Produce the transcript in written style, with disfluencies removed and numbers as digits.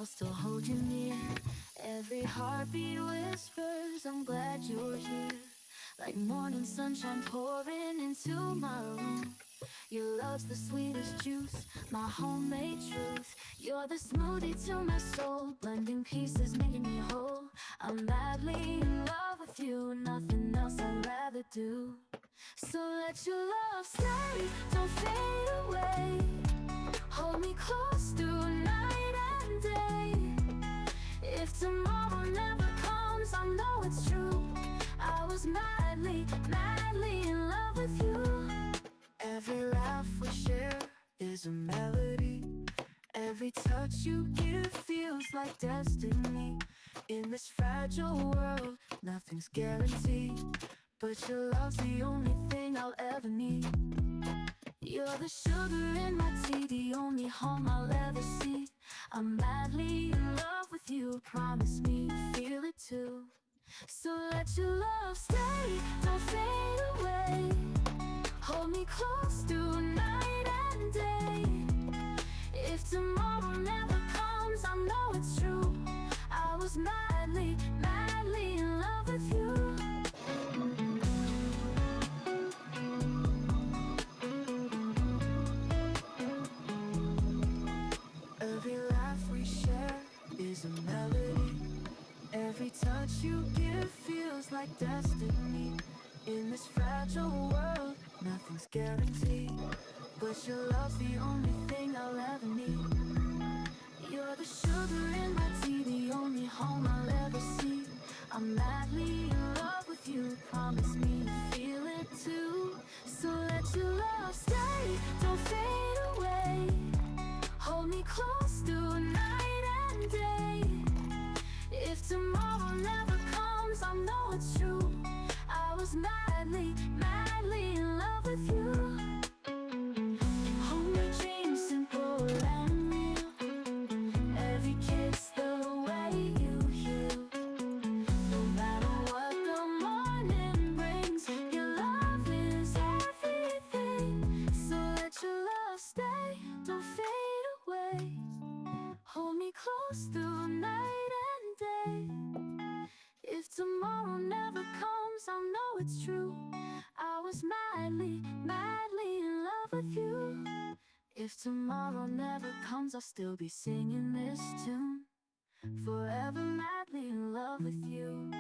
I'll still hold you near. Every heartbeat whispers, I'm glad you're here. Like morning sunshine pouring into my room. Your love's the sweetest juice, my homemade truth. You're the smoothie to my soul, blending pieces, making me whole. I'm madly in love with you, nothing else I'd rather do. So let your love stay, don't fade away. Hold me close through night and day. If tomorrow never comes, I know it's true. I was madly, madly in love with you. Every laugh we share is a melody. Every touch you give feels like destiny. In this fragile world, nothing's guaranteed, but your love's the only thing I'll ever need. You're the sugar in my tea, the only home I'll ever see. I'm madly in love with you, promise me you feel it too. So let your love stay, don't fade away. Hold me close through night and day. If tomorrow never comes, I know it's true. I was madly, madly in love with you. Every laugh we share is a melody. Every touch you give feels like destiny. In this fragile world, nothing's guaranteed, but your love's the only thing I'll ever need. You're the sugar in my tea, the only home I'll ever see. I'm madly in love with you, promise me you feel it too. So let your love stay, don't fade away. Hold me close through night and day. If tomorrow never comes, I know it's true. I was madly, madly in love with you. Homemade dreams, simple and real. Every kiss, the way you heal. No matter what the morning brings, your love is everything. So let your love stay, don't fade away. Hold me close through night and day. If tomorrow never comes, I'll know it's true. I was madly, madly in love with you. If tomorrow never comes, I'll still be singing this tune. Forever madly in love with you.